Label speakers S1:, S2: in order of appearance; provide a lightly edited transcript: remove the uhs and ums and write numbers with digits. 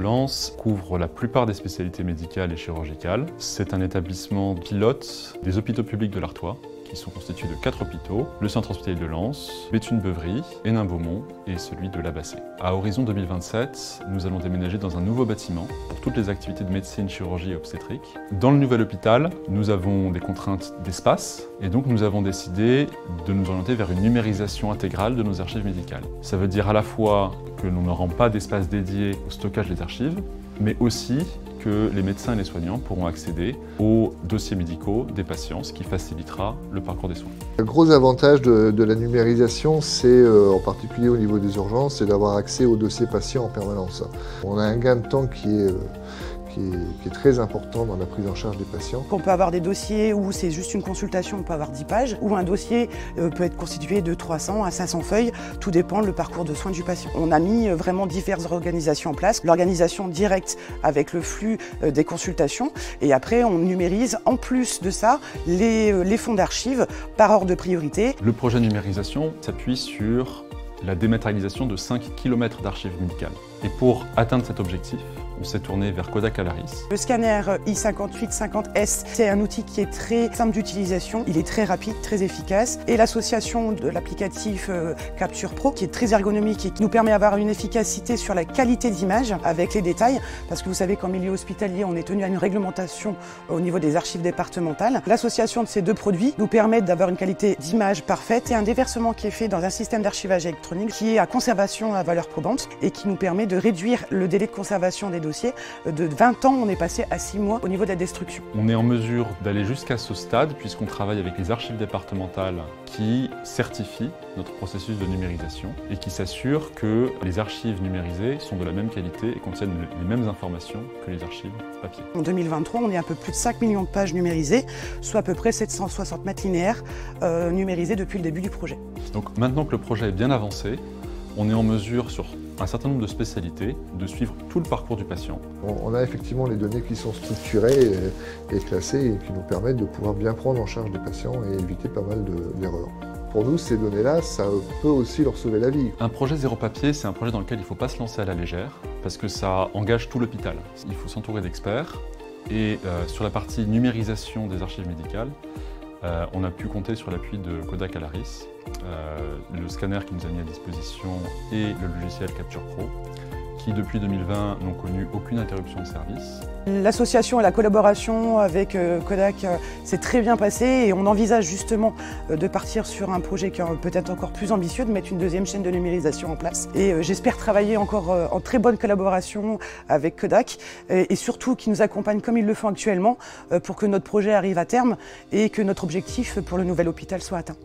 S1: Lens couvre la plupart des spécialités médicales et chirurgicales. C'est un établissement pilote des hôpitaux publics de l'Artois, qui sont constitués de 4 hôpitaux, le centre hospitalier de Lens, Béthune-Beuvry, Hénin-Beaumont et celui de Labassé. À horizon 2027, nous allons déménager dans un nouveau bâtiment pour toutes les activités de médecine, chirurgie et obstétrique. Dans le nouvel hôpital, nous avons des contraintes d'espace et donc nous avons décidé de nous orienter vers une numérisation intégrale de nos archives médicales. Ça veut dire à la fois que l'on n'aura pas d'espace dédié au stockage des archives, mais aussi que les médecins et les soignants pourront accéder aux dossiers médicaux des patients, ce qui facilitera le parcours des soins.
S2: Le gros avantage de la numérisation, c'est en particulier au niveau des urgences, c'est d'avoir accès aux dossiers patients en permanence. On a un gain de temps qui est très important dans la prise en charge des patients.
S3: On peut avoir des dossiers où c'est juste une consultation, on peut avoir 10 pages, ou un dossier peut être constitué de 300 à 500 feuilles, tout dépend du parcours de soins du patient. On a mis vraiment diverses organisations en place, l'organisation directe avec le flux des consultations, et après on numérise en plus de ça les fonds d'archives par ordre de priorité.
S1: Le projet de numérisation s'appuie sur la dématérialisation de 5 km d'archives médicales. Et pour atteindre cet objectif, on s'est tourné vers Kodak Alaris.
S3: Le scanner i5850S, c'est un outil qui est très simple d'utilisation, il est très rapide, très efficace. Et l'association de l'applicatif Capture Pro, qui est très ergonomique et qui nous permet d'avoir une efficacité sur la qualité d'image avec les détails, parce que vous savez qu'en milieu hospitalier, on est tenu à une réglementation au niveau des archives départementales. L'association de ces deux produits nous permet d'avoir une qualité d'image parfaite et un déversement qui est fait dans un système d'archivage électronique qui est à conservation à valeur probante et qui nous permet de réduire le délai de conservation des dossiers. De 20 ans, on est passé à 6 mois au niveau de la destruction.
S1: On est en mesure d'aller jusqu'à ce stade puisqu'on travaille avec les archives départementales qui certifient notre processus de numérisation et qui s'assurent que les archives numérisées sont de la même qualité et contiennent les mêmes informations que les archives papier.
S3: En 2023, on est à peu plus de 5 millions de pages numérisées, soit à peu près 760 mètres linéaires numérisés depuis le début du projet.
S1: Donc maintenant que le projet est bien avancé, on est en mesure sur un certain nombre de spécialités de suivre tout le parcours du patient.
S2: On a effectivement les données qui sont structurées et classées et qui nous permettent de pouvoir bien prendre en charge les patients et éviter pas mal d'erreurs. Pour nous, ces données-là, ça peut aussi leur sauver la vie.
S1: Un projet zéro papier, c'est un projet dans lequel il ne faut pas se lancer à la légère parce que ça engage tout l'hôpital. Il faut s'entourer d'experts et sur la partie numérisation des archives médicales, on a pu compter sur l'appui de Kodak Alaris, le scanner qui nous a mis à disposition et le logiciel Capture Pro, qui depuis 2020 n'ont connu aucune interruption de service.
S3: L'association et la collaboration avec Kodak s'est très bien passée et on envisage justement de partir sur un projet qui est peut-être encore plus ambitieux, de mettre une deuxième chaîne de numérisation en place. Et j'espère travailler encore en très bonne collaboration avec Kodak et surtout qu'ils nous accompagnent comme ils le font actuellement pour que notre projet arrive à terme et que notre objectif pour le nouvel hôpital soit atteint.